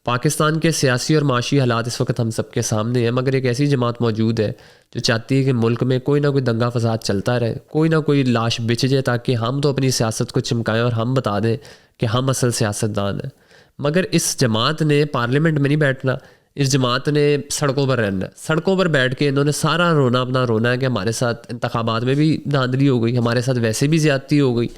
पाकिस्तान के सियासी और माशी हालात इस वक्त हम सबके सामने हैं, मगर एक ऐसी जमात मौजूद है जो चाहती है कि मुल्क में कोई ना कोई दंगा फसाद चलता रहे, कोई ना कोई लाश बिछ जाए, ताकि हम तो अपनी सियासत को चमकाएं और हम बता दें कि हम असल सियासतदान हैं। मगर इस जमात ने पार्लियामेंट में नहीं बैठना, इस जमात ने सड़कों पर रहना है। सड़कों पर बैठ के इन्होंने सारा रोना अपना रोना है कि हमारे साथ इंतखाबात में भी धांधली हो गई, हमारे साथ वैसे भी ज़्यादती हो गई।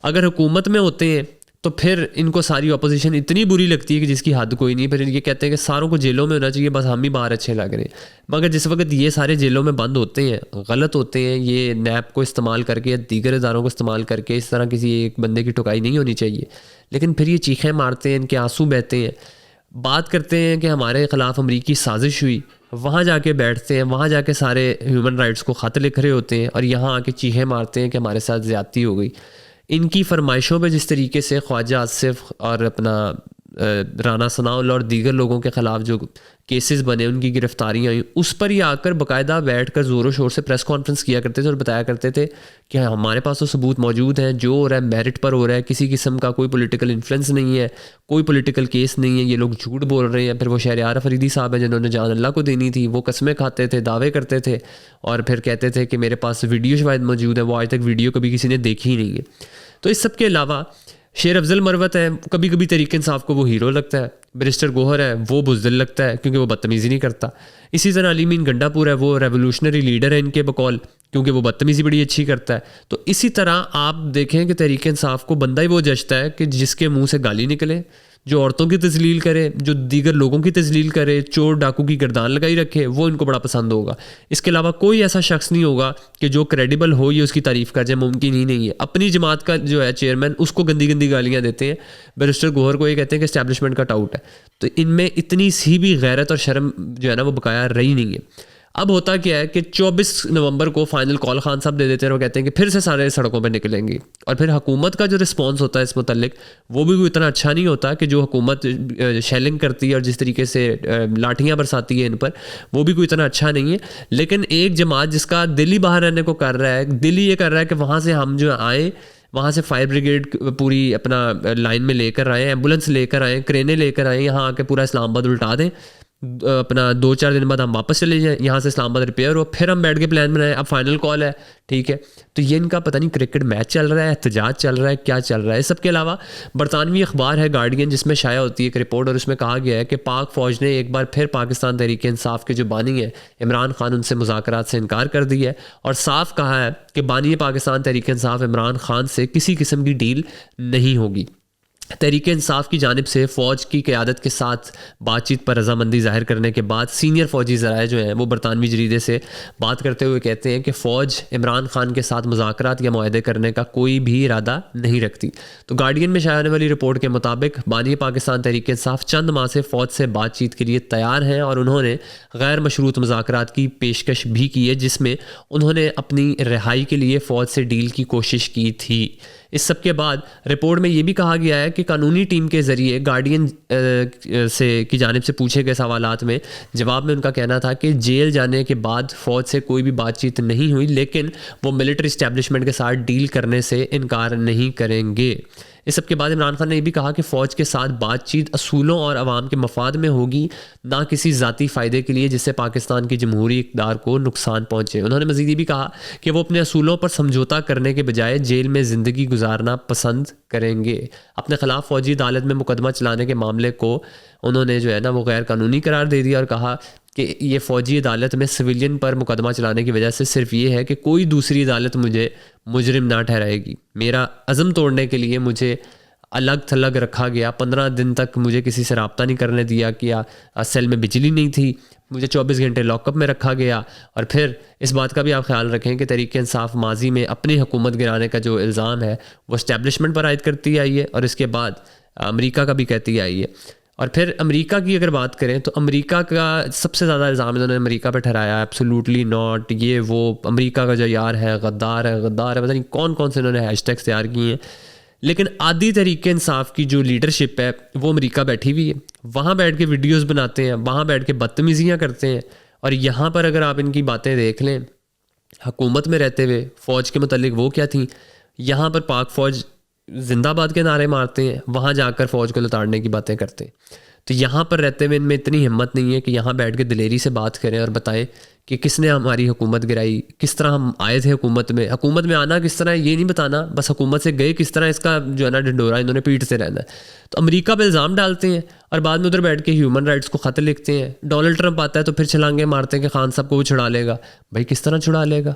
अगर हुकूमत में होते हैं तो फिर इनको सारी अपोजिशन इतनी बुरी लगती है कि जिसकी हद कोई नहीं, फिर ये कहते हैं कि सारों को जेलों में होना चाहिए, बस हम ही बाहर अच्छे लग रहे हैं। मगर जिस वक्त ये सारे जेलों में बंद होते हैं, गलत होते हैं, ये नैप को इस्तेमाल करके या दीगर इदारों को इस्तेमाल करके इस तरह किसी एक बंदे की टुकाई नहीं होनी चाहिए, लेकिन फिर ये चीखें मारते हैं, इनके आंसू बहते हैं, बात करते हैं कि हमारे ख़िलाफ़ अमरीकी साजिश हुई, वहाँ जाके बैठते हैं, वहाँ जाके सारे ह्यूमन राइट्स को ख़त लिख रहे होते हैं और यहाँ आके चीखें मारते हैं कि हमारे साथ ज़्यादती हो गई। इनकी फरमाइशों पे जिस तरीके से ख्वाजा आसिफ और अपना राना सनाउल्लाह और दीगर लोगों के ख़िलाफ़ जो केसेस बने, उनकी गिरफ्तारियाँ हुई, उस पर ही आकर बाकायदा बैठ कर ज़ोरों शोर से प्रेस कॉन्फ्रेंस किया करते थे और बताया करते थे कि हमारे पास तो सबूत मौजूद हैं, जो हो रहा है मेरिट पर हो रहा है, किसी किस्म का कोई पॉलिटिकल इन्फ्लुएंस नहीं है, कोई पॉलिटिकल केस नहीं है, ये लोग झूठ बोल रहे हैं। फिर वो शहरयार अफरीदी साहब हैं जिन्होंने जान अल्लाह को देनी थी, वो कस्में खाते थे, दावे करते थे और फिर कहते थे कि मेरे पास वीडियो शायद मौजूद है, वो आज तक वीडियो कभी किसी ने देखी ही नहीं है। तो इस सब के अलावा शेर अफजल मरवत है, कभी कभी तहरीक इंसाफ को वो हीरो लगता है, बैरिस्टर गोहर है वो बुज़दिल लगता है क्योंकि वो बदतमीज़ी नहीं करता। इसी तरह अली मीन गंडापुर है, वो रेवोल्यूशनरी लीडर है इनके बकौल, क्योंकि वो बदतमीज़ी बड़ी अच्छी करता है। तो इसी तरह आप देखें कि तहरीक इंसाफ को बंदा ही वो जचता है कि जिसके मुंह से गाली निकले, जो औरतों की तजलील करे, जो दीगर लोगों की तजलील करे, चोर डाकू की गर्दान लगाई रखे, वो इनको बड़ा पसंद होगा। इसके अलावा कोई ऐसा शख्स नहीं होगा कि जो क्रेडिबल हो ये उसकी तारीफ़ कर जाए, मुमकिन ही नहीं है। अपनी जमात का जो है चेयरमैन, उसको गंदी गंदी गालियाँ देते हैं, बैरिस्टर गोहर को ये कहते हैं कि इस्टेब्लिशमेंट का टाउट है। तो इनमें इतनी सी भी गैरत और शर्म जो है ना वो बकाया रही नहीं है। अब होता क्या है कि 24 नवंबर को फाइनल कॉल खान साहब दे देते हैं और कहते हैं कि फिर से सारे सड़कों पर निकलेंगे, और फिर हुकूमत का जो रिस्पांस होता है इस मुतल्लिक वो भी कोई इतना अच्छा नहीं होता कि जो हुकूमत शेलिंग करती है और जिस तरीके से लाठियाँ बरसाती है इन पर, वो भी कोई इतना अच्छा नहीं है। लेकिन एक जमात जिसका दिल ही बाहर रहने को कर रहा है, दिल ही ये कर रहा है कि वहाँ से हम जो आए, वहाँ से फायर ब्रिगेड पूरी अपना लाइन में लेकर आए, एम्बुलेंस लेकर आए, क्रेनें लेकर आए, यहाँ आके पूरा इस्लामाबाद उल्टा दें, अपना 2-4 दिन बाद हम वापस चले जाएं, यहाँ से इस्लामाबाद रिपेयर हो, फिर हम बैठ के प्लान बनाएं। अब फाइनल कॉल है, ठीक है। तो ये इनका पता नहीं क्रिकेट मैच चल रहा है, एहतजाज चल रहा है, क्या चल रहा है। इस सब के अलावा बरतानवी अखबार है गार्डियन, जिसमें शाया होती है एक रिपोर्ट और उसमें कहा गया है कि पाक फ़ौज ने एक बार फिर पाकिस्तान तहरीक इंसाफ के जो बानी है इमरान खान, उनसे मुज़ाकरात से इनकार कर दिया है और साफ कहा है कि बानी पाकिस्तान तहरीक इंसाफ इमरान खान से किसी किस्म की डील नहीं होगी। तहरीक इंसाफ की जानिब से फ़ौज की क़यादत के साथ बातचीत पर रजामंदी ज़ाहिर करने के बाद सीनियर फ़ौजी ज़राए जो हैं वो बरतानवी जरीदे से बात करते हुए कहते हैं कि फ़ौज इमरान खान के साथ मुज़ाकरात या मुआहदे करने का कोई भी इरादा नहीं रखती। तो गार्डियन में शाया होने वाली रिपोर्ट के मुताबिक बानी पाकिस्तान तहरीक इंसाफ चंद माह से फ़ौज से बातचीत के लिए तैयार हैं और उन्होंने गैर मशरूत मुज़ाकरात की पेशकश भी की है, जिसमें उन्होंने अपनी रिहाई के लिए फ़ौज से डील की कोशिश की थी। इस सब के बाद रिपोर्ट में ये भी कहा गया है कि कानूनी टीम के ज़रिए गार्डियन से की जानिब से पूछे गए सवालात में जवाब में उनका कहना था कि जेल जाने के बाद फ़ौज से कोई भी बातचीत नहीं हुई, लेकिन वो मिलिट्री इस्टेब्लिशमेंट के साथ डील करने से इनकार नहीं करेंगे। इस सब के बाद इमरान खान ने यह भी कहा कि फ़ौज के साथ बातचीत असूलों और अवाम के मफाद में होगी, ना किसी ज़ाती फ़ायदे के लिए जिससे पाकिस्तान की जमहूरी इक़्तिदार को नुकसान पहुँचे। उन्होंने मज़ीद ये भी कहा कि वो अपने असूलों पर समझौता करने के बजाय जेल में ज़िंदगी गुजारना पसंद करेंगे। अपने ख़िलाफ़ फ़ौजी अदालत में मुकदमा चलाने के मामले को उन्होंने जो है ना वो गैर कानूनी करार दे दिया और कहा कि ये फ़ौजी अदालत में सिविलियन पर मुकदमा चलाने की वजह से सिर्फ ये है कि कोई दूसरी अदालत मुझे मुजरिम ना ठहराएगी। मेरा अज़म तोड़ने के लिए मुझे अलग थलग रखा गया, 15 दिन तक मुझे किसी से रब्ता नहीं करने दिया गया, सेल में बिजली नहीं थी, मुझे 24 घंटे लॉकअप में रखा गया। और फिर इस बात का भी आप ख्याल रखें कि तहरीक इंसाफ माजी में अपनी हुकूमत गिराने का जो इल्ज़ाम है वो इस्टेब्लिशमेंट पर आयद करती आई है और इसके बाद अमेरिका का भी कहती आई है। और फिर अमेरिका की अगर बात करें तो अमेरिका का सबसे ज़्यादा इल्ज़ाम इन्होंने अमेरिका पर ठहराया, एब्सोल्युटली नॉट, ये वो अमेरिका का जो यार है गद्दार है, गद्दार है, पता नहीं कौन कौन से इन्होंने हैशटैग्स तैयार किए हैं। लेकिन आधी तहरीक इंसाफ की जो लीडरशिप है वो अमेरिका बैठी हुई है, वहाँ बैठ के वीडियोस बनाते हैं, वहाँ बैठ के बदतमीज़ियाँ करते हैं। और यहाँ पर अगर आप इनकी बातें देख लें हुकूमत में रहते हुए फ़ौज के मुतल्लिक वो क्या थी, यहाँ पर पाक फ़ौज जिंदाबाद के नारे मारते हैं, वहाँ जाकर फ़ौज को लताड़ने की बातें करते हैं। तो यहाँ पर रहते हुए इनमें इतनी हिम्मत नहीं है कि यहाँ बैठ के दिलेरी से बात करें और बताएं कि किसने हमारी हुकूमत गिराई, किस तरह हम आए थे हुकूमत में आना किस तरह ये नहीं बताना, बस हुकूमत से गए किस तरह, इसका जो है ना ढिंडोरा इन्होंने पीटते रहना है। तो अमेरिका पर इल्ज़ाम डालते हैं और बाद में उधर बैठ के ह्यूमन राइट्स को ख़त लिखते हैं। डोनाल्ड ट्रंप आता है तो फिर छलांगे मारते हैं कि खान साहब को वो छुड़ा लेगा। भाई किस तरह छुड़ा लेगा?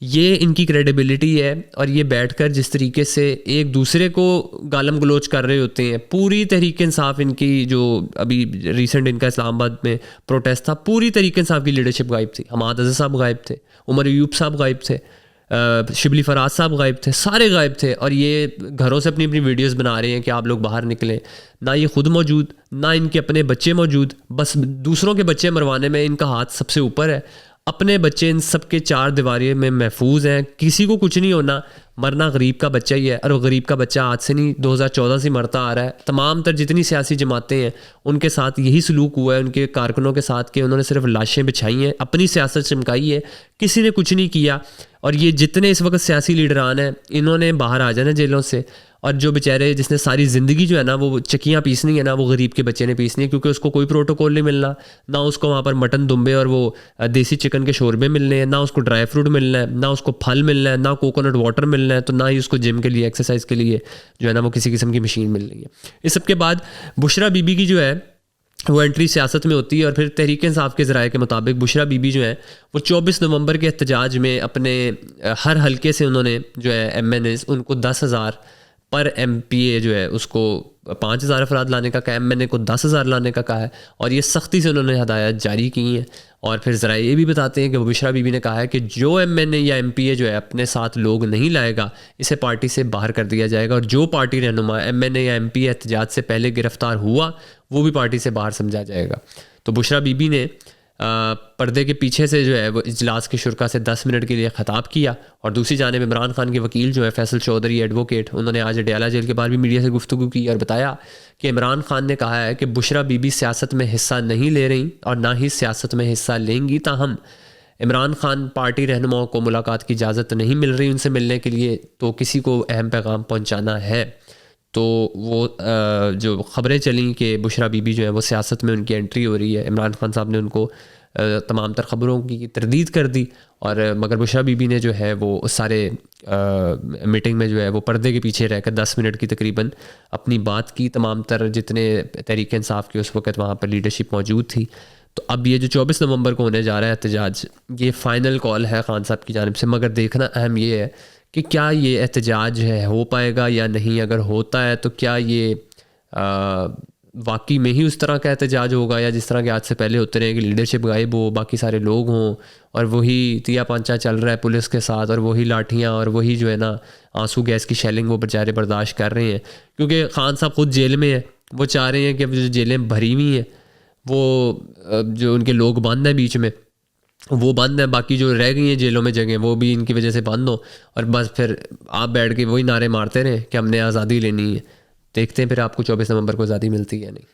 ये इनकी क्रेडिबिलिटी है। और ये बैठकर जिस तरीके से एक दूसरे को गालम गलोच कर रहे होते हैं, पूरी तहरीक इंसाफ इनकी जो अभी रिसेंट इनका इस्लामाबाद में प्रोटेस्ट था, पूरी तहरीक इंसाफ की लीडरशिप गायब थी। हमाद अज़हर साहब गायब थे, उमर अयूब साहब गायब थे, शिबली फराज साहब गायब थे, सारे गायब थे। और ये घरों से अपनी अपनी वीडियोस बना रहे हैं कि आप लोग बाहर निकलें। ना ये खुद मौजूद, ना इनके अपने बच्चे मौजूद, बस दूसरों के बच्चे मरवाने में इनका हाथ सबसे ऊपर है। अपने बच्चे इन सब के चार दीवारी में महफूज हैं, किसी को कुछ नहीं होना। मरना गरीब का बच्चा ही है, और वो गरीब का बच्चा आज से नहीं 2014 से मरता आ रहा है। तमाम तर जितनी सियासी जमातें हैं उनके साथ यही सलूक हुआ है, उनके कारकुनों के साथ, कि उन्होंने सिर्फ लाशें बिछाई हैं, अपनी सियासत चमकाई है, किसी ने कुछ नहीं किया। और ये जितने इस वक्त सियासी लीडरान हैं इन्होंने बाहर आ जाना जेलों से। और जो बेचारे जिसने सारी ज़िंदगी जो है ना वो चक्कियाँ पीसनी है ना, वो गरीब के बच्चे ने पीसनी है, क्योंकि उसको कोई प्रोटोकॉल नहीं मिलना, ना उसको वहाँ पर मटन दुम्बे और वो देसी चिकन के शोरबे मिलने हैं, ना उसको ड्राई फ्रूट मिलना है, ना उसको फल मिलना है, ना कोकोनट वाटर मिलना है, तो ना ही उसको जिम के लिए, एक्सरसाइज के लिए जो है ना वो किसी किस्म की मशीन मिल रही है। इस सब के बाद बुशरा बीबी की जो है वो एंट्री सियासत में होती है। और फिर तहरीक इंसाफ के ज़राए के मुताबिक बुशरा बीबी जो है वो 24 नवंबर के एहतजाज में अपने हर हलके से उन्होंने जो है MNAs उनको 10,000 पर MPA जो है उसको 5,000 अफराद लाने का कहा, MNA को 10,000 लाने का कहा है। और ये सख्ती से उन्होंने हदायत जारी की हैं। और फिर ज़रा ये भी बताते हैं कि बुशरा बीबी ने कहा है कि जो MNA या MPA जो है अपने साथ लोग नहीं लाएगा, इसे पार्टी से बाहर कर दिया जाएगा। और जो पार्टी रहनुमा MNA या MPA एहतजाज से पहले गिरफ्तार हुआ वो भी पार्टी से बाहर समझा जाएगा। तो बुशरा बीबी ने पर्दे के पीछे से जो है वो इजलास के शुरा से 10 मिनट के लिए ख़ताब किया। और दूसरी जानिब इमरान खान के वकील जो है फैसल चौधरी एडवोकेट, उन्होंने आज अडयाला जेल के बाहर भी मीडिया से गुफ्तगू की और बताया कि इमरान खान ने कहा है कि बुशरा बीबी सियासत में हिस्सा नहीं ले रही और ना ही सियासत में हिस्सा लेंगी। ताहम इमरान खान पार्टी रहनुमाओं को मुलाकात की इजाज़त नहीं मिल रही उनसे मिलने के लिए, तो किसी को अहम पैगाम पहुँचाना है। तो वो जो ख़बरें चलीं कि बुशरा बीबी जो है वो सियासत में उनकी एंट्री हो रही है, इमरान खान साहब ने उनको तमाम तर ख़बरों की तरदीद कर दी। और मगर बुशरा बीबी ने जो है वो उस सारे मीटिंग में जो है वो पर्दे के पीछे रहकर 10 मिनट की तकरीबन अपनी बात की। तमाम तर जितने तहरीक इंसाफ के उस वक़्त वहाँ पर लीडरशिप मौजूद थी। तो अब ये जो 24 नवंबर को होने जा रहा है एहतजाज, ये फ़ाइनल कॉल है खान साहब की जानिब से। मगर देखना अहम ये है कि क्या ये एहतजाज है हो पाएगा या नहीं। अगर होता है तो क्या ये वाकई में ही उस तरह का एहतजाज होगा, या जिस तरह के आज से पहले होते रहे कि लीडरशिप गायब हो, बाकी सारे लोग हों और वही तिया पांचा चल रहा है पुलिस के साथ, और वही लाठियाँ और वही जो है ना आंसू गैस की शेलिंग वो बेचारे बर्दाश्त कर रहे हैं। क्योंकि खान साहब खुद जेल में है, वो चाह रहे हैं कि जो जेलें भरी हुई हैं वो जो उनके लोग बंद हैं बीच में वो बंद है, बाकी जो रह गई हैं जेलों में जगह वो भी इनकी वजह से बंद हो। और बस फिर आप बैठ के वही नारे मारते रहें कि हमने आज़ादी लेनी है। देखते हैं फिर आपको 24 नवंबर को आज़ादी मिलती है या नहीं।